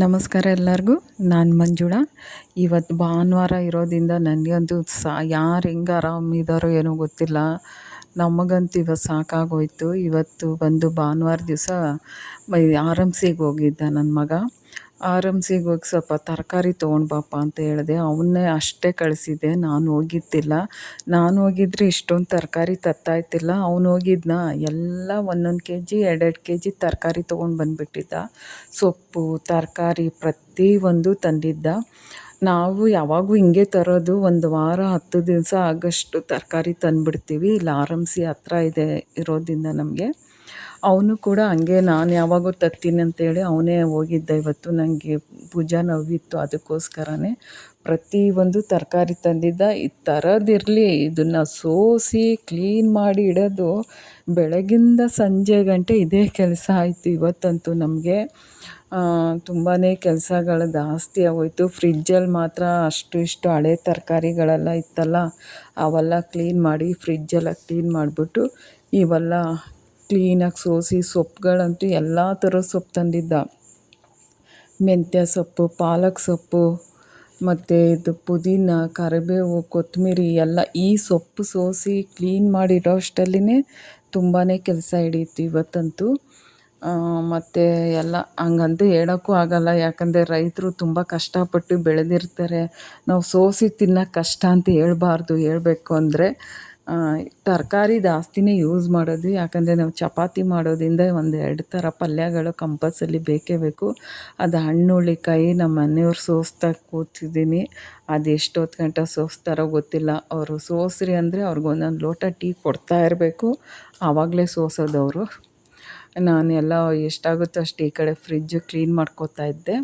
ನಮಸ್ಕಾರ ಎಲ್ಲರಿಗೂ. ನಾನು ಮಂಜುಳಾ. ಇವತ್ತು ಭಾನುವಾರ ಇರೋದ್ರಿಂದ ನನಗಂತೂ ಯಾರು ಹೆಂಗೆ ಆರಾಮಿದ್ದಾರೋ ಏನೋ ಗೊತ್ತಿಲ್ಲ. ನಮಗಂತೂ ಇವತ್ತು ಸಾಕಾಗೋಯ್ತು. ಇವತ್ತು ಬಂದು ಭಾನುವಾರ ದಿವಸ ಆರ್ ಎಮ್ ಸಿಗೆ ಹೋಗಿದ್ದ ನನ್ನ ಮಗ. ಆರ್ ಎಮ್ ಸಿಗೆ ಹೋಗಿ ಸ್ವಲ್ಪ ತರಕಾರಿ ತೊಗೊಂಡು ಬಾಪ್ಪ ಅಂತ ಹೇಳಿದೆ. ಅವನ್ನೇ ಅಷ್ಟೇ ಕಳಿಸಿದ್ದೆ, ನಾನು ಹೋಗಿದ್ದಿಲ್ಲ. ನಾನು ಹೋಗಿದ್ರೆ ಇಷ್ಟೊಂದು ತರಕಾರಿ ತರ್ತಾಯಿದ್ದಿಲ್ಲ. ಅವನು ಹೋಗಿದ್ನ ಎಲ್ಲ ಒಂದೊಂದು ಕೆ ಜಿ 2 ಕೆ ಜಿ ತರಕಾರಿ ತೊಗೊಂಡು ಬಂದುಬಿಟ್ಟಿದ್ದ. ಸೊಪ್ಪು ತರಕಾರಿ ಪ್ರತಿಯೊಂದು ತಂದಿದ್ದ. ನಾವು ಯಾವಾಗೂ ಹಿಂಗೆ ತರೋದು, ಒಂದು ವಾರ 10 ದಿವಸ ಆಗೋಷ್ಟು ತರಕಾರಿ ತಂದುಬಿಡ್ತೀವಿ. ಇಲ್ಲಿ ಆರ್ ಎಮ್ ಸಿ ಹತ್ರ ಇದೆ ಇರೋದ್ರಿಂದ ನಮಗೆ. ಅವನು ಕೂಡ ಹಂಗೆ ನಾನು ಯಾವಾಗೋ ತರ್ತೀನಿ ಅಂತೇಳಿ ಅವನೇ ಹೋಗಿದ್ದ. ಇವತ್ತು ನನಗೆ ಭುಜ ನೋವಿತ್ತು, ಅದಕ್ಕೋಸ್ಕರನೇ ಪ್ರತಿಯೊಂದು ತರಕಾರಿ ತಂದಿದ್ದ. ಇದು ತರೋದಿರಲಿ, ಇದನ್ನು ಸೋಸಿ ಕ್ಲೀನ್ ಮಾಡಿ ಇಡೋದು ಬೆಳಗಿಂದ ಸಂಜೆ ಗಂಟೆ ಇದೇ ಕೆಲಸ ಆಯಿತು ಇವತ್ತಂತೂ ನಮಗೆ. ತುಂಬಾ ಕೆಲಸಗಳು ಜಾಸ್ತಿ ಆಗೋಯಿತು. ಫ್ರಿಜ್ಜಲ್ಲಿ ಮಾತ್ರ ಅಷ್ಟು ಇಷ್ಟು ಹಳೆ ತರಕಾರಿಗಳೆಲ್ಲ ಇತ್ತಲ್ಲ, ಅವೆಲ್ಲ ಕ್ಲೀನ್ ಮಾಡಿ ಫ್ರಿಜ್ಜೆಲ್ಲ ಕ್ಲೀನ್ ಮಾಡಿಬಿಟ್ಟು ಇವೆಲ್ಲ ಕ್ಲೀನಾಗಿ ಸೋಸಿ, ಸೊಪ್ಪುಗಳಂತೂ ಎಲ್ಲ ಥರದ ಸೊಪ್ಪು ತಂದಿದ್ದ. ಮೆಂತ್ಯ ಸೊಪ್ಪು, ಪಾಲಕ್ ಸೊಪ್ಪು, ಮತ್ತು ಇದು ಪುದೀನ, ಕರಿಬೇವು, ಕೊತ್ತಂಬರಿ ಎಲ್ಲ ಈ ಸೊಪ್ಪು ಸೋಸಿ ಕ್ಲೀನ್ ಮಾಡಿಡೋ ಅಷ್ಟರಲ್ಲಿನೇ ತುಂಬಾ ಕೆಲಸ ಹಿಡಿಯಿತು ಇವತ್ತಂತೂ. ಮತ್ತು ಎಲ್ಲ ಹಂಗಂತೂ ಹೇಳೋಕ್ಕೂ ಆಗೋಲ್ಲ, ಯಾಕಂದರೆ ರೈತರು ತುಂಬ ಕಷ್ಟಪಟ್ಟು ಬೆಳೆದಿರ್ತಾರೆ. ನಾವು ಸೋಸಿ ತಿನ್ನೋಕ್ಕೆ ಕಷ್ಟ ಅಂತ ಹೇಳ್ಬಾರ್ದು. ಹೇಳಬೇಕು ಅಂದರೆ ತರಕಾರಿ ಜಾಸ್ತಿನೇ ಯೂಸ್ ಮಾಡೋದು. ಯಾಕಂದರೆ ನಾವು ಚಪಾತಿ ಮಾಡೋದ್ರಿಂದ 1-2 ಥರ ಪಲ್ಯಗಳು ಕಂಪಲ್ಸರಿ ಬೇಕೇ ಬೇಕು. ಅದು ಹಣ್ಣುಳ್ಳಿಕಾಯಿ ನಮ್ಮ ಮನೆಯವ್ರು ಸೋಸ್ತಾ ಕೂತಿದ್ದೀನಿ. ಅದು ಎಷ್ಟೊತ್ತು ಗಂಟ ಸೋಸ್ತಾರೋ ಗೊತ್ತಿಲ್ಲ. ಅವರು ಸೋಸ್ರಿ ಅಂದರೆ ಅವ್ರಿಗೆ ಒಂದೊಂದು ಲೋಟ ಟೀ ಕೊಡ್ತಾ ಇರಬೇಕು, ಆವಾಗಲೇ ಸೋಸೋದವರು. ನಾನು ಎಲ್ಲ ಎಷ್ಟಾಗುತ್ತೋ ಅಷ್ಟು ಈ ಕಡೆ ಫ್ರಿಜ್ಜು ಕ್ಲೀನ್ ಮಾಡ್ಕೋತಾ ಇದ್ದೆ.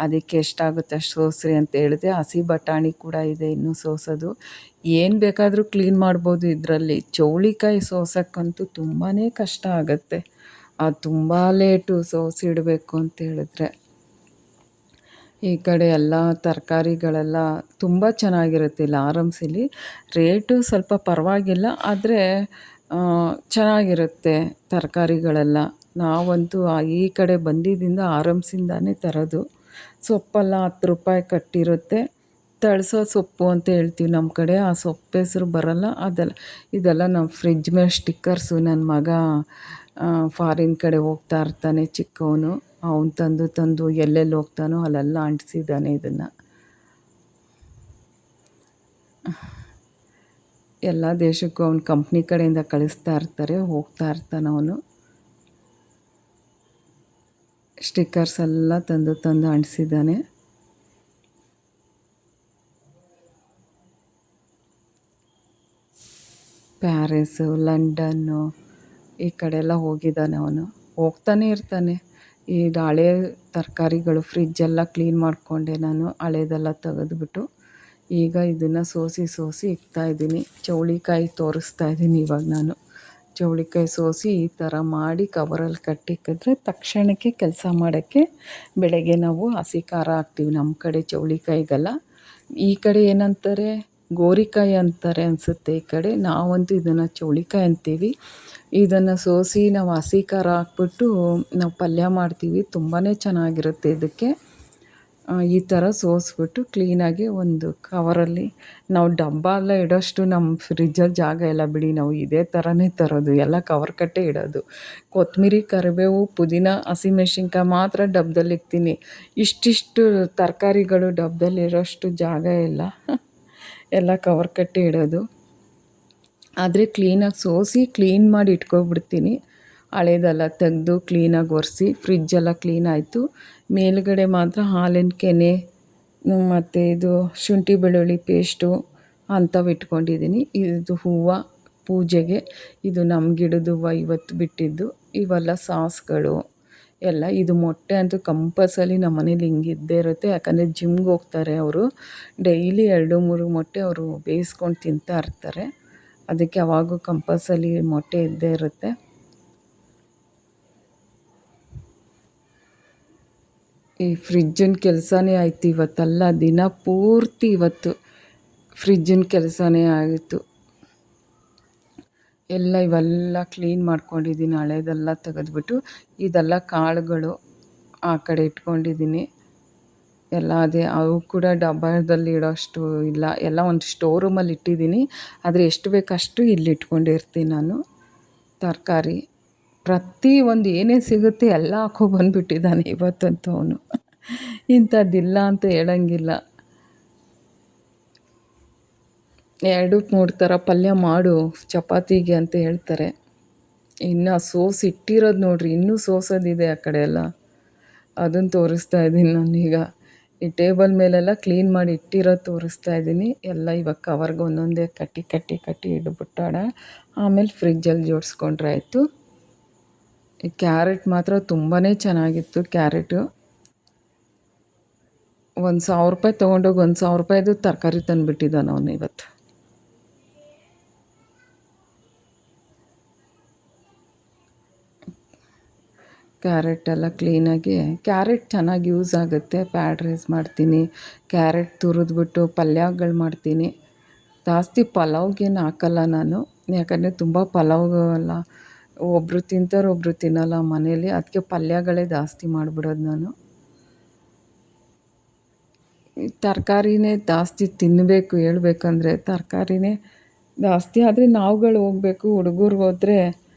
ಅದಕ್ಕೆ ಎಷ್ಟಾಗುತ್ತೆ ಅಷ್ಟು ಸೋಸ್ರಿ ಅಂತ ಹೇಳಿದೆ. ಹಸಿ ಬಟಾಣಿ ಕೂಡ ಇದೆ ಇನ್ನೂ ಸೋಸೋದು. ಏನು ಬೇಕಾದರೂ ಕ್ಲೀನ್ ಮಾಡ್ಬೋದು ಇದರಲ್ಲಿ. ಚೌಳಿಕಾಯಿ ಸೋಸೋಕ್ಕಂತೂ ತುಂಬಾ ಕಷ್ಟ ಆಗುತ್ತೆ. ಅದು ತುಂಬ ಲೇಟು ಸೋಸಿಡಬೇಕು ಅಂತ ಹೇಳಿದ್ರೆ. ಈ ಕಡೆ ಎಲ್ಲ ತರಕಾರಿಗಳೆಲ್ಲ ತುಂಬ ಚೆನ್ನಾಗಿರುತ್ತೆ ಇಲ್ಲಿ ಆರ್ ಎಮ್ ಸಿಲಿ. ರೇಟು ಸ್ವಲ್ಪ ಪರವಾಗಿಲ್ಲ, ಆದರೆ ಚೆನ್ನಾಗಿರುತ್ತೆ ತರಕಾರಿಗಳೆಲ್ಲ. ನಾವಂತೂ ಈ ಕಡೆ ಬಂದಿದ್ದರಿಂದ ಆರ್ ಎಮ್ ಸಿಂದಾನೇ ತರೋದು. ಸೊಪ್ಪೆಲ್ಲ 10 ರೂಪಾಯಿ ಕಟ್ಟಿರುತ್ತೆ. ತಳಸೋ ಸೊಪ್ಪು ಅಂತ ಹೇಳ್ತೀವಿ ನಮ್ಮ ಕಡೆ. ಆ ಸೊಪ್ಪು ಹೆಸ್ರು ಬರೋಲ್ಲ ಅದೆಲ್ಲ. ಇದೆಲ್ಲ ನಮ್ಮ ಫ್ರಿಜ್ ಮೇಲೆ ಸ್ಟಿಕ್ಕರ್ಸು. ನನ್ನ ಮಗ ಫಾರಿನ್ ಕಡೆ ಹೋಗ್ತಾ ಇರ್ತಾನೆ ಚಿಕ್ಕವನು. ಅವನು ತಂದು ಎಲ್ಲೆಲ್ಲಿ ಹೋಗ್ತಾನೋ ಅಲ್ಲೆಲ್ಲ ಅಂಟಿಸಿದ್ದಾನೆ ಇದನ್ನು. ಎಲ್ಲ ದೇಶಕ್ಕೂ ಅವನು ಕಂಪ್ನಿ ಕಡೆಯಿಂದ ಕಳಿಸ್ತಾ ಇರ್ತಾರೆ, ಹೋಗ್ತಾ ಇರ್ತಾನೆ ಅವನು. ಸ್ಟಿಕ್ಕರ್ಸ್ ಎಲ್ಲ ತಂದು ಅಂಟಿಸಿದ್ದಾನೆ. ಪ್ಯಾರಿಸು, ಲಂಡನ್ನು ಈ ಕಡೆ ಎಲ್ಲ ಹೋಗಿದ್ದಾನೆ ಅವನು. ಹೋಗ್ತಾನೆ ಇರ್ತಾನೆ. ಈ ಹಳೆ ತರಕಾರಿಗಳು ಫ್ರಿಜ್ಜೆಲ್ಲ ಕ್ಲೀನ್ ಮಾಡಿಕೊಂಡೆ ನಾನು, ಹಳೇದೆಲ್ಲ ತೆಗೆದುಬಿಟ್ಟು. ಈಗ ಇದನ್ನು ಸೋಸಿ ಇಕ್ತಾಯಿದ್ದೀನಿ. ಚೌಳಿಕಾಯಿ ತೋರಿಸ್ತಾ ಇದ್ದೀನಿ ಇವಾಗ ನಾನು. ಚೌಳಿಕಾಯಿ ಸೋಸಿ ಈ ಥರ ಮಾಡಿ ಕವರಲ್ಲಿ ಕಟ್ಟಿಕ್ಕಿದ್ರೆ ತಕ್ಷಣಕ್ಕೆ ಕೆಲಸ ಮಾಡೋಕ್ಕೆ. ಬೆಳಗ್ಗೆ ನಾವು ಹಸಿ ಖಾರ ಹಾಕ್ತೀವಿ ನಮ್ಮ ಕಡೆ ಚೌಳಿಕಾಯಿಗೆಲ್ಲ. ಈ ಕಡೆ ಏನಂತಾರೆ, ಗೋರಿಕಾಯಿ ಅಂತಾರೆ ಅನಿಸುತ್ತೆ ಈ ಕಡೆ. ನಾವಂತೂ ಇದನ್ನು ಚೌಳಿಕಾಯಿ ಅಂತೀವಿ. ಇದನ್ನು ಸೋಸಿ ನಾವು ಹಸಿ ಖಾರ ಹಾಕ್ಬಿಟ್ಟು ನಾವು ಪಲ್ಯ ಮಾಡ್ತೀವಿ. ತುಂಬಾ ಚೆನ್ನಾಗಿರುತ್ತೆ ಇದಕ್ಕೆ. ಈ ಥರ ಸೋಸಿಬಿಟ್ಟು ಕ್ಲೀನಾಗಿ ಒಂದು ಕವರಲ್ಲಿ ನಾವು ಡಬ್ಬ ಎಲ್ಲ ಇಡೋಷ್ಟು ನಮ್ಮ ಫ್ರಿಜ್ಜಲ್ಲಿ ಜಾಗ ಇಲ್ಲ ಬಿಡಿ. ನಾವು ಇದೇ ಥರನೇ ತರೋದು, ಎಲ್ಲ ಕವರ್ ಕಟ್ಟೇ ಇಡೋದು. ಕೊತ್ತಂಬರಿ, ಕರಿಬೇವು, ಪುದೀನ, ಹಸಿಮೆಣ್ಸಿನ್ಕಾಯಿ ಮಾತ್ರ ಡಬ್ಬದಲ್ಲಿ ಇಕ್ತೀನಿ. ಇಷ್ಟಿಷ್ಟು ತರಕಾರಿಗಳು ಡಬ್ಬದಲ್ಲಿ ಇರೋಷ್ಟು ಜಾಗ ಇಲ್ಲ. ಎಲ್ಲ ಕವರ್ ಕಟ್ಟೇ ಇಡೋದು. ಆದರೆ ಕ್ಲೀನಾಗಿ ಸೋಸಿ ಕ್ಲೀನ್ ಮಾಡಿ ಇಟ್ಕೊಬಿಡ್ತೀನಿ. ಹಳೇದೆಲ್ಲ ತೆಗೆದು ಕ್ಲೀನಾಗಿ ಒರೆಸಿ ಫ್ರಿಜ್ಜೆಲ್ಲ ಕ್ಲೀನ್ ಆಯಿತು. ಮೇಲುಗಡೆ ಮಾತ್ರ ಹಾಲಿನ ಕೆನೆ ಮತ್ತು ಇದು ಶುಂಠಿ ಬೆಳ್ಳುಳ್ಳಿ ಪೇಸ್ಟು ಅಂಥವು ಇಟ್ಕೊಂಡಿದ್ದೀನಿ. ಇದು ಹೂವು ಪೂಜೆಗೆ. ಇದು ನಮ್ಮ ಗಿಡದ ಹೂವು ಇವತ್ತು ಬಿಟ್ಟಿದ್ದು. ಇವೆಲ್ಲ ಸಾಸ್ಗಳು ಎಲ್ಲ. ಇದು ಮೊಟ್ಟೆ ಅಂತೂ ಕಂಪಲ್ಸರಿ ನಮ್ಮ ಮನೇಲಿ ಹಿಂಗಿದ್ದೇ ಇರುತ್ತೆ. ಯಾಕಂದರೆ ಜಿಮ್ಗೆ ಹೋಗ್ತಾರೆ ಅವರು. ಡೈಲಿ 2-3 ಮೊಟ್ಟೆ ಅವರು ಬೇಯಿಸ್ಕೊಂಡು ತಿಂತಾ ಇರ್ತಾರೆ. ಅದಕ್ಕೆ ಅವಾಗೂ ಕಂಪಲ್ಸರಿ ಮೊಟ್ಟೆ ಇದ್ದೇ ಇರುತ್ತೆ. ಈ ಫ್ರಿಜ್ಜಿನ ಕೆಲಸನೇ ಆಯಿತು ಇವತ್ತೆಲ್ಲ. ದಿನ ಪೂರ್ತಿ ಇವತ್ತು ಫ್ರಿಜ್ಜಿನ ಕೆಲಸನೇ ಆಯಿತು. ಇವೆಲ್ಲ ಕ್ಲೀನ್ ಮಾಡ್ಕೊಂಡಿದ್ದೀನಿ. ಹಳೇದೆಲ್ಲ ತೆಗೆದ್ಬಿಟ್ಟು ಇದೆಲ್ಲ ಕಾಳುಗಳು ಆ ಕಡೆ ಇಟ್ಕೊಂಡಿದ್ದೀನಿ. ಎಲ್ಲ ಅದೇ ಅವು ಕೂಡ ಡಬ್ಬದಲ್ಲಿ ಇಡೋಷ್ಟು ಇಲ್ಲ, ಎಲ್ಲ ಒಂದು ಸ್ಟೋರ್ ರೂಮಲ್ಲಿ ಇಟ್ಟಿದ್ದೀನಿ. ಆದರೆ ಎಷ್ಟು ಬೇಕೋ ಅಷ್ಟು ಇಲ್ಲಿ ಇಟ್ಕೊಂಡಿರ್ತೀನಿ ನಾನು. ತರಕಾರಿ ಪ್ರತಿ ಒಂದು ಏನೇನು ಸಿಗುತ್ತೆ ಎಲ್ಲ ಬಂದುಬಿಟ್ಟಿದ್ದಾನೆ ಇವತ್ತಂತೂ ಅವನು. ಇಂಥದ್ದಿಲ್ಲ ಅಂತ ಹೇಳಂಗಿಲ್ಲ. 2-3 ಥರ ಪಲ್ಯ ಮಾಡು ಚಪಾತಿಗೆ ಅಂತ ಹೇಳ್ತಾರೆ. ಇನ್ನು ಸೋಸಿ ಇಟ್ಟಿರೋದು ನೋಡ್ರಿ, ಇನ್ನೂ ಸೋಸೋದಿದೆ ಆ ಕಡೆ ಎಲ್ಲ. ಅದನ್ನು ತೋರಿಸ್ತಾ ಇದ್ದೀನಿ ನಾನೀಗ. ಈ ಟೇಬಲ್ ಮೇಲೆಲ್ಲ ಕ್ಲೀನ್ ಮಾಡಿ ಇಟ್ಟಿರೋದು ತೋರಿಸ್ತಾ ಇದ್ದೀನಿ. ಎಲ್ಲ ಇವಾಗ ಕವರ್ಗೆ ಒಂದೊಂದೇ ಕಟ್ಟಿ ಕಟ್ಟಿ ಕಟ್ಟಿ ಇಟ್ಬಿಟ್ಟಾಳೆ. ಆಮೇಲೆ ಫ್ರಿಜ್ಜಲ್ಲಿ ಜೋಡಿಸ್ಕೊಂಡ್ರೆ ಆಯಿತು. ಈ ಕ್ಯಾರೆಟ್ ಮಾತ್ರ ತುಂಬಾ ಚೆನ್ನಾಗಿತ್ತು. ಕ್ಯಾರೆಟು ₹1,000 ತೊಗೊಂಡೋಗಿ ₹1,000 ತರಕಾರಿ ತಂದುಬಿಟ್ಟಿದ್ದಾನೆ ಅವನು ಇವತ್ತು. ಕ್ಯಾರೆಟ್ ಎಲ್ಲ ಕ್ಲೀನಾಗಿ, ಕ್ಯಾರೆಟ್ ಚೆನ್ನಾಗಿ ಯೂಸ್ ಆಗುತ್ತೆ. ಫ್ರೈಡ್ ರೈಸ್ ಮಾಡ್ತೀನಿ, ಕ್ಯಾರೆಟ್ ತುರಿದ್ಬಿಟ್ಟು ಪಲ್ಯಗಳು ಮಾಡ್ತೀನಿ. ಜಾಸ್ತಿ ಪಲಾವ್ಗೇನು ಹಾಕಲ್ಲ ನಾನು, ಯಾಕಂದರೆ ತುಂಬ ಪಲಾವ್ ಎಲ್ಲ ಒಬ್ಬರು ತಿಂತಾರೆ ಒಬ್ಬರು ತಿನ್ನಲ್ಲ ಮನೇಲಿ. ಅದಕ್ಕೆ ಪಲ್ಯಗಳೇ ಜಾಸ್ತಿ ಮಾಡಿಬಿಡೋದು ನಾನು. ತರಕಾರಿನೇ ಜಾಸ್ತಿ ತಿನ್ನಬೇಕು, ಹೇಳ್ಬೇಕಂದ್ರೆ ತರಕಾರಿನೇ ಜಾಸ್ತಿ. ಆದರೆ ನಾವುಗಳು ಹೋಗ್ಬೇಕು, ಹುಡುಗರು ಹೋದರೆ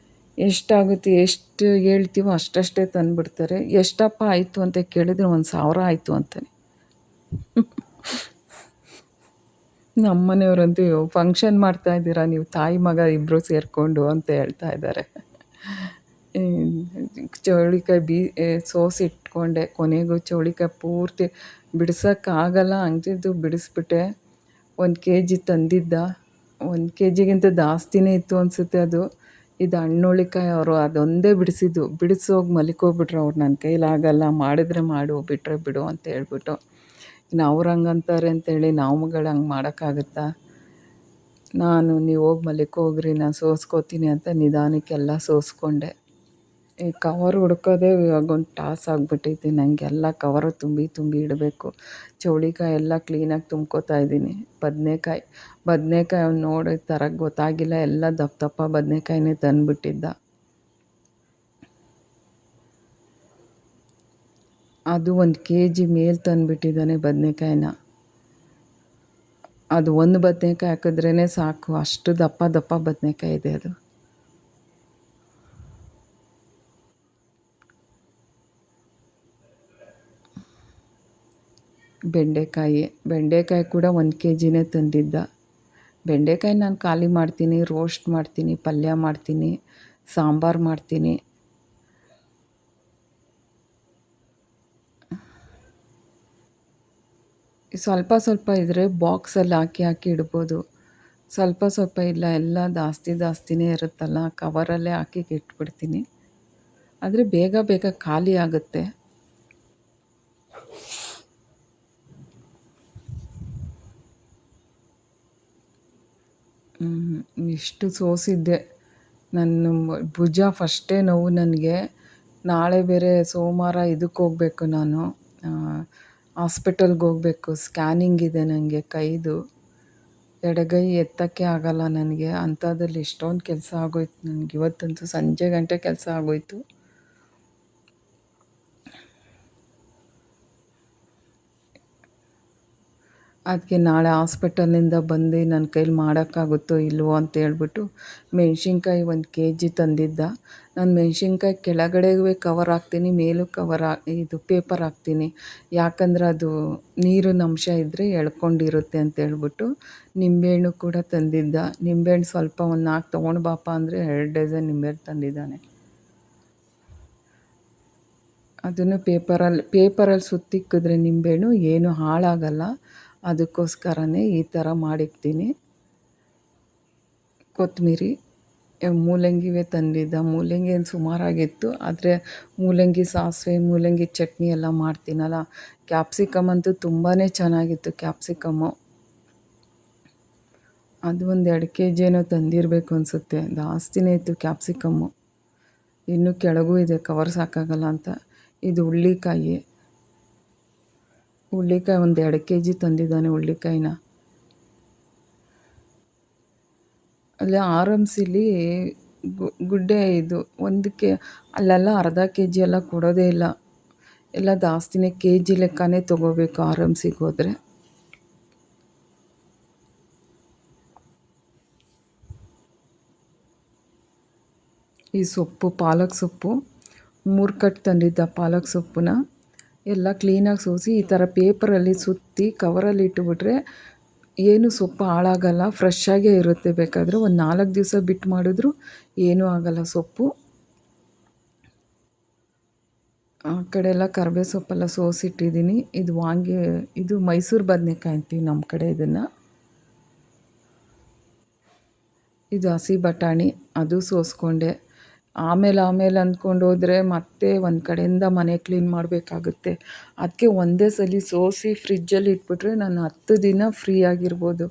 ಎಷ್ಟಾಗುತ್ತೆ, ಎಷ್ಟು ಹೇಳ್ತೀವೋ ಅಷ್ಟಷ್ಟೇ ತಂದುಬಿಡ್ತಾರೆ. ಎಷ್ಟಪ್ಪ ಆಯಿತು ಅಂತ ಕೇಳಿದರೆ 1,000 ಆಯಿತು ಅಂತಾನೆ. ನಮ್ಮ ಮನೆಯವರಂತೂ ಫಂಕ್ಷನ್ ಮಾಡ್ತಾಯಿದ್ದೀರಾ ನೀವು ತಾಯಿ ಮಗ ಇಬ್ಬರು ಸೇರಿಕೊಂಡು ಅಂತ ಹೇಳ್ತಾ ಇದ್ದಾರೆ. ಚೌಳಿಕಾಯಿ ಸೋಸಿಟ್ಕೊಂಡೆ, ಕೊನೆಗೂ ಚೌಳಿಕಾಯಿ ಪೂರ್ತಿ ಬಿಡ್ಸೋಕ್ಕಾಗಲ್ಲ ಅಂತಿದ್ದು ಬಿಡಿಸ್ಬಿಟ್ಟೆ. 1 kg ತಂದಿದ್ದ, 1 kgಗಿಂತ ಜಾಸ್ತಿನೇ ಇತ್ತು ಅನಿಸುತ್ತೆ ಅದು. ಇದು ಹಣ್ಣುಳಿಕಾಯಿ ಅವರು ಅದೊಂದೇ ಬಿಡಿಸಿದ್ದು. ಬಿಡಿಸೋಗಿ ಮಲಿಕೋಗ್ಬಿಟ್ರು ಅವ್ರು. ನನ್ನ ಕೈಲಾಗಲ್ಲ, ಮಾಡಿದ್ರೆ ಮಾಡು, ಬಿಟ್ಟರೆ ಬಿಡು ಅಂತ ಹೇಳ್ಬಿಟ್ಟು. ಇನ್ನು ಅವ್ರು ಹಂಗಂತಾರೆ ಅಂತೇಳಿ ನಾವುಗಳು ಹಂಗೆ ಮಾಡೋಕ್ಕಾಗುತ್ತಾ? ನೀವು ಹೋಗಿ ಮಲಿಕೋಗ್ರಿ, ನಾನು ಸೋಸ್ಕೋತೀನಿ ಅಂತ ನಿಧಾನಕ್ಕೆಲ್ಲ ಸೋಸ್ಕೊಂಡೆ. ಈ ಕವರ್ ಹುಡ್ಕೋದೇ ಇವಾಗೊಂದು ಟಾಸ್ ಆಗಿಬಿಟ್ಟೈತೆ ನನಗೆಲ್ಲ. ಕವರು ತುಂಬಿ ತುಂಬಿ ಇಡಬೇಕು. ಚೌಳಿಕಾಯಿ ಎಲ್ಲ ಕ್ಲೀನಾಗಿ ತುಂಬ್ಕೊತಾ ಇದ್ದೀನಿ. ಬದನೇಕಾಯಿ ಅವ್ನು ನೋಡಿ ತರಕ್ಕೆ ಗೊತ್ತಾಗಿಲ್ಲ, ಎಲ್ಲ ದಪ್ಪ ದಪ್ಪ ಬದನೇಕಾಯಿನೇ ತಂದುಬಿಟ್ಟಿದ್ದ. ಅದು 1 kg ಮೇಲೆ ತಂದುಬಿಟ್ಟಿದ್ದಾನೆ ಬದನೇಕಾಯಿನ. ಅದು ಒಂದು ಬದನೇಕಾಯಿ ಹಾಕಿದ್ರೇ ಸಾಕು, ಅಷ್ಟು ದಪ್ಪ ದಪ್ಪ ಬದನೇಕಾಯಿ ಇದೆ ಅದು. ಬೆಂಡೆಕಾಯಿ ಕೂಡ 1 kgನೇ ತಂದಿದ್ದ. ಬೆಂಡೆಕಾಯಿ ನಾನು ಖಾಲಿ ಮಾಡ್ತೀನಿ, ರೋಸ್ಟ್ ಮಾಡ್ತೀನಿ, ಪಲ್ಯ ಮಾಡ್ತೀನಿ, ಸಾಂಬಾರು ಮಾಡ್ತೀನಿ. ಸ್ವಲ್ಪ ಸ್ವಲ್ಪ ಇದ್ದರೆ ಬಾಕ್ಸಲ್ಲಿ ಹಾಕಿ ಇಡ್ಬೋದು. ಸ್ವಲ್ಪ ಸ್ವಲ್ಪ ಇಲ್ಲ, ಎಲ್ಲ ಜಾಸ್ತಿನೇ ಇರುತ್ತಲ್ಲ, ಕವರಲ್ಲೇ ಹಾಕಿ ಇಟ್ಬಿಡ್ತೀನಿ. ಆದರೆ ಬೇಗ ಬೇಗ ಖಾಲಿ ಆಗುತ್ತೆ. ಇಷ್ಟು ಸೋಸಿದ್ದೆ. ನನ್ನ ಭುಜ ಫಸ್ಟೇ ನೋವು ನನಗೆ. ನಾಳೆ ಬೇರೆ ಸೋಮವಾರ ಇದಕ್ಕೆ ಹೋಗಬೇಕು ನಾನು, ಹಾಸ್ಪಿಟಲ್ಗೆ ಹೋಗಬೇಕು. ಸ್ಕ್ಯಾನಿಂಗ್ ಇದೆ ನನಗೆ ಕೈದು. ಎಡಗೈ ಎತ್ತೋಕ್ಕೆ ಆಗಲ್ಲ ನನಗೆ. ಅಂಥದ್ರಲ್ಲಿ ಎಷ್ಟೊಂದು ಕೆಲಸ ಆಗೋಯ್ತು ನನಗೆ. ಇವತ್ತಂತೂ ಸಂಜೆ ಗಂಟೆ ಕೆಲಸ ಆಗೋಯ್ತು. ಅದಕ್ಕೆ ನಾಳೆ ಹಾಸ್ಪಿಟಲಿಂದ ಬಂದು ನನ್ನ ಕೈಲಿ ಮಾಡೋಕ್ಕಾಗುತ್ತೋ ಇಲ್ವೋ ಅಂತ ಹೇಳ್ಬಿಟ್ಟು ಮೆಣಸಿನ್ಕಾಯಿ 1 kg ತಂದಿದ್ದ. ನಾನು ಮೆಣಸಿನ್ಕಾಯಿ ಕೆಳಗಡೆಗೂ ಕವರ್ ಹಾಕ್ತೀನಿ, ಮೇಲೂ ಇದು ಪೇಪರ್ ಹಾಕ್ತೀನಿ. ಯಾಕಂದ್ರೆ ಅದು ನೀರಿನ ಅಂಶ ಇದ್ದರೆ ಎಳ್ಕೊಂಡಿರುತ್ತೆ ಅಂತ ಹೇಳ್ಬಿಟ್ಟು. ನಿಂಬೆಹಣ್ಣು ಕೂಡ ತಂದಿದ್ದ. ನಿಂಬೆಹಣ್ಣು ಸ್ವಲ್ಪ ಒಂದು 4 ತೊಗೊಂಡು ಬಾಪ ಅಂದರೆ 2 ಡಜನ್ ನಿಂಬೆಹಣ್ಣು ತಂದಿದ್ದಾನೆ. ಅದನ್ನು ಪೇಪರಲ್ಲಿ ಸುತ್ತಿಕ್ಕಿದ್ರೆ ನಿಂಬೆಹಣ್ಣು ಏನೂ ಹಾಳಾಗಲ್ಲ. ಅದಕ್ಕೋಸ್ಕರನೇ ಈ ಥರ ಮಾಡಿಕ್ತೀನಿ. ಕೊತ್ತಂಬರಿ, ಮೂಲಂಗಿವೇ ತಂದಿದ್ದ. ಮೂಲಂಗಿ ಏನು ಸುಮಾರಾಗಿತ್ತು, ಆದರೆ ಮೂಲಂಗಿ ಸಾಸಿವೆ, ಮೂಲಂಗಿ ಚಟ್ನಿ ಎಲ್ಲ ಮಾಡ್ತೀನಲ್ಲ. ಕ್ಯಾಪ್ಸಿಕಮ್ ಅಂತೂ ತುಂಬಾ ಚೆನ್ನಾಗಿತ್ತು ಕ್ಯಾಪ್ಸಿಕಮ್ಮು. ಅದು ಒಂದು 2 kg ಏನೋ ತಂದಿರಬೇಕು ಅನಿಸುತ್ತೆ. ಜಾಸ್ತಿನೇ ಇತ್ತು ಕ್ಯಾಪ್ಸಿಕಮ್ಮು. ಇನ್ನೂ ಕೆಳಗೂ ಇದೆ, ಕವರ್ ಸಾಕಾಗಲ್ಲ ಅಂತ. ಇದು ಹುಳ್ಳಿಕಾಯಿ ಒಂದು 2 kg ತಂದಿದ್ದಾನೆ ಹುಳ್ಳಿಕಾಯಿನ. ಅಲ್ಲಿ RMCಲಿ ಗುಡ್ಡೆ ಇದು ಒಂದಕ್ಕೆ ಅಲ್ಲೆಲ್ಲ ಅರ್ಧ kg ಎಲ್ಲ ಕೊಡೋದೇ ಇಲ್ಲ. ಎಲ್ಲ ಜಾಸ್ತಿನೇ ಕೆ ಜಿ ಲೆಕ್ಕನೇ ತೊಗೋಬೇಕು RMCಗೆ ಹೋದರೆ. ಈ ಸೊಪ್ಪು ಪಾಲಕ್ ಸೊಪ್ಪು 3 ಕಟ್ ತಂದಿದ್ದ ಪಾಲಕ್ ಸೊಪ್ಪನ್ನ ಎಲ್ಲ ಕ್ಲೀನಾಗಿ ಸೋಸಿ ಈ ಥರ ಪೇಪರಲ್ಲಿ ಸುತ್ತಿ ಕವರಲ್ಲಿ ಇಟ್ಟುಬಿಟ್ರೆ ಏನು ಸೊಪ್ಪು ಹಾಳಾಗಲ್ಲ, ಫ್ರೆಶ್ಶಾಗೇ ಇರುತ್ತೆ. ಬೇಕಾದರೆ ಒಂದು 4 ದಿವಸ ಬಿಟ್ಟು ಮಾಡಿದ್ರು ಏನೂ ಆಗಲ್ಲ ಸೊಪ್ಪು. ಆ ಕಡೆ ಎಲ್ಲ ಕರಿಬೇವು ಸೊಪ್ಪೆಲ್ಲ ಸೋಸಿಟ್ಟಿದ್ದೀನಿ. ಇದು ಮೈಸೂರು ಬದನೇಕಾಯಿ ಅಂತೀವಿ ನಮ್ಮ ಕಡೆ ಇದನ್ನು. ಇದು ಹಸಿ ಬಟಾಣಿ, ಅದು ಸೋಸ್ಕೊಂಡೆ. ಆಮೇಲೆ ಅಂದ್ಕೊಂಡು ಹೋದರೆ ಮತ್ತೆ ಒಂದು ಕಡೆಯಿಂದ ಮನೆ ಕ್ಲೀನ್ ಮಾಡಬೇಕಾಗುತ್ತೆ. ಅದಕ್ಕೆ ಒಂದೇ ಸಲ ಸೋಸಿ ಫ್ರಿಜ್ಜಲ್ಲಿ ಇಟ್ಬಿಟ್ರೆ ನಾನು 10 ದಿನ ಫ್ರೀ ಆಗಿರ್ಬೋದು.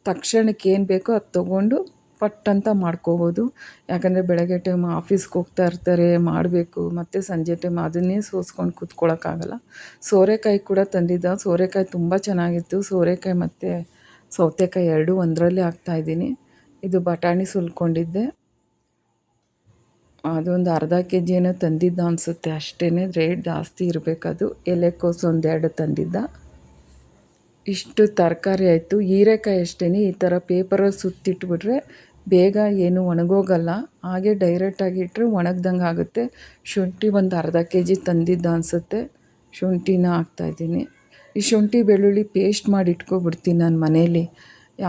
ತಕ್ಷಣಕ್ಕೆ ಏನು ಬೇಕೋ ಅದು ತೊಗೊಂಡು ಪಟ್ಟಂತ ಮಾಡ್ಕೋಬೋದು. ಯಾಕಂದರೆ ಬೆಳಗ್ಗೆ ಟೈಮ್ ಆಫೀಸ್ಗೆ ಹೋಗ್ತಾ ಇರ್ತಾರೆ, ಮಾಡಬೇಕು, ಮತ್ತು ಸಂಜೆ ಟೈಮ್ ಅದನ್ನೇ ಸೋಸ್ಕೊಂಡು ಕೂತ್ಕೊಳ್ಳೋಕ್ಕಾಗಲ್ಲ. ಸೋರೆಕಾಯಿ ಕೂಡ ತಂದಿದ್ದ. ಸೋರೆಕಾಯಿ ತುಂಬ ಚೆನ್ನಾಗಿತ್ತು. ಸೋರೆಕಾಯಿ ಮತ್ತು ಸೌತೆಕಾಯಿ ಎರಡೂ ಒಂದರಲ್ಲೇ ಹಾಕ್ತಾಯಿದ್ದೀನಿ. ಇದು ಬಟಾಣಿ ಸುಲ್ಕೊಂಡಿದ್ದೆ. ಅದೊಂದು ಅರ್ಧ KG ಏನೋ ತಂದಿದ್ದ ಅನಿಸುತ್ತೆ ಅಷ್ಟೇ. ರೇಟ್ ಜಾಸ್ತಿ ಇರಬೇಕದು. ಎಲೆಕೋಸು 1-2 ತಂದಿದ್ದ. ಇಷ್ಟು ತರಕಾರಿ ಆಯಿತು. ಹೀರೆಕಾಯಿ ಅಷ್ಟೇ, ಈ ಥರ ಪೇಪರಲ್ಲಿ ಸುತ್ತಿಟ್ಬಿಟ್ರೆ ಬೇಗ ಏನು ಒಣಗೋಗಲ್ಲ. ಹಾಗೆ ಡೈರೆಕ್ಟಾಗಿ ಇಟ್ಟರೆ ಒಣಗ್ದಂಗೆ ಆಗುತ್ತೆ. ಶುಂಠಿ ಒಂದು ಅರ್ಧ KG ತಂದಿದ್ದ ಅನಿಸುತ್ತೆ. ಶುಂಠಿನ ಹಾಕ್ತಾಯಿದ್ದೀನಿ. ಈ ಶುಂಠಿ ಬೆಳ್ಳುಳ್ಳಿ ಪೇಸ್ಟ್ ಮಾಡಿ ಇಟ್ಕೊಬಿಡ್ತೀನಿ ನಾನು ಮನೇಲಿ.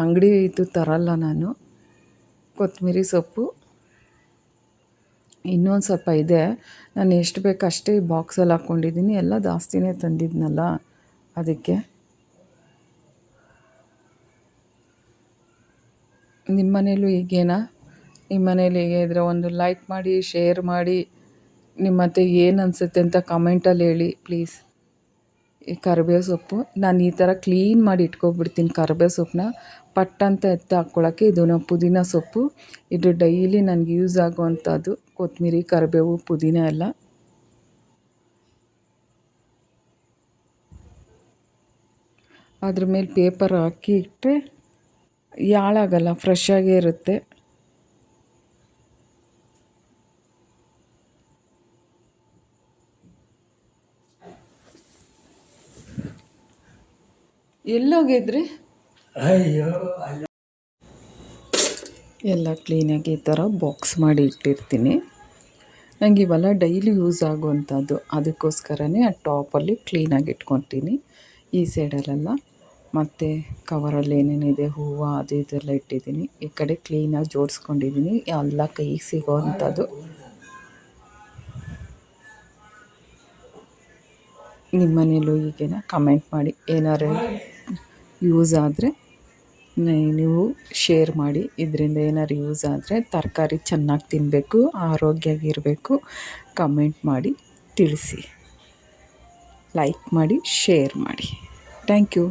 ಅಂಗಡಿ ಇದು ತರಲ್ಲ ನಾನು. ಕೊತ್ತಂಬರಿ ಸೊಪ್ಪು ಇನ್ನೊಂದು ಸ್ವಲ್ಪ ಇದೆ. ನಾನು ಎಷ್ಟು ಬೇಕು ಅಷ್ಟೇ ಈ ಬಾಕ್ಸಲ್ಲಿ ಹಾಕ್ಕೊಂಡಿದ್ದೀನಿ. ಎಲ್ಲ ಜಾಸ್ತಿನೇ ತಂದಿದ್ನಲ್ಲ ಅದಕ್ಕೆ. ನಿಮ್ಮ ಮನೇಲೂ ಹೀಗೇನಾ? ನಿಮ್ಮ ಮನೇಲಿ ಹೀಗೆ ಇದ್ದರೆ ಒಂದು ಲೈಕ್ ಮಾಡಿ, ಶೇರ್ ಮಾಡಿ, ನಿಮ್ಮ ಮತ್ತೆ ಏನು ಅನಿಸುತ್ತೆ ಅಂತ ಕಮೆಂಟಲ್ಲಿ ಹೇಳಿ ಪ್ಲೀಸ್. ಈ ಕರಿಬೇವು ಸೊಪ್ಪು ನಾನು ಈ ಥರ ಕ್ಲೀನ್ ಮಾಡಿ ಇಟ್ಕೊಬಿಡ್ತೀನಿ. ಕರಿಬೇವು ಸೊಪ್ಪನ್ನ ಪಟ್ಟಂತ ಎತ್ತಿ ಹಾಕ್ಕೊಳ್ಳೋಕ್ಕೆ. ಇದು ಪುದೀನ ಸೊಪ್ಪು. ಇದು ಡೈಲಿ ನನಗೆ ಯೂಸ್ ಆಗುವಂಥದ್ದು. ಕೊತ್ತಂಬರಿ, ಕರಿಬೇವು, ಪುದೀನ ಎಲ್ಲ. ಅದ್ರ ಮೇಲೆ ಪೇಪರ್ ಹಾಕಿ ಇಟ್ಟರೆ ಹಾಳಾಗಲ್ಲ, ಫ್ರೆಶ್ಶಾಗೇ ಇರುತ್ತೆ. ಎಲ್ಲೋಗಿದ್ರಿ? ಎಲ್ಲ ಕ್ಲೀನಾಗಿ ಈ ಥರ ಬಾಕ್ಸ್ ಮಾಡಿ ಇಟ್ಟಿರ್ತೀನಿ. ನನಗೆ ಇವೆಲ್ಲ ಡೈಲಿ ಯೂಸ್ ಆಗುವಂಥದ್ದು. ಅದಕ್ಕೋಸ್ಕರನೇ ಆ ಟಾಪಲ್ಲಿ ಕ್ಲೀನಾಗಿ ಇಟ್ಕೊತೀನಿ ಈ ಸೈಡಲ್ಲೆಲ್ಲ. ಮತ್ತು ಕವರಲ್ಲಿ ಏನೇನಿದೆ ಹೂವು ಅದು ಇದೆಲ್ಲ ಇಟ್ಟಿದ್ದೀನಿ. ಈ ಕಡೆ ಕ್ಲೀನಾಗಿ ಜೋಡಿಸ್ಕೊಂಡಿದ್ದೀನಿ. ಎಲ್ಲ ಕೈಗೆ ಸಿಗೋವಂಥದ್ದು. ನಿಮ್ಮ ಮನೇಲೂ ಹೀಗೇನಾ? ಕಮೆಂಟ್ ಮಾಡಿ. ಏನಾರು ಯೂಸ್ ಆದರೆ ನೀವು ಶೇರ್ ಮಾಡಿ. ಇದರಿಂದ ಏನಾದ್ರು ಯೂಸ್ ಆದರೆ ತರಕಾರಿ ಚೆನ್ನಾಗಿ ತಿನ್ನಬೇಕು, ಆರೋಗ್ಯವಾಗಿರಬೇಕು. ಕಮೆಂಟ್ ಮಾಡಿ ತಿಳಿಸಿ. ಲೈಕ್ ಮಾಡಿ, ಶೇರ್ ಮಾಡಿ. Thank you.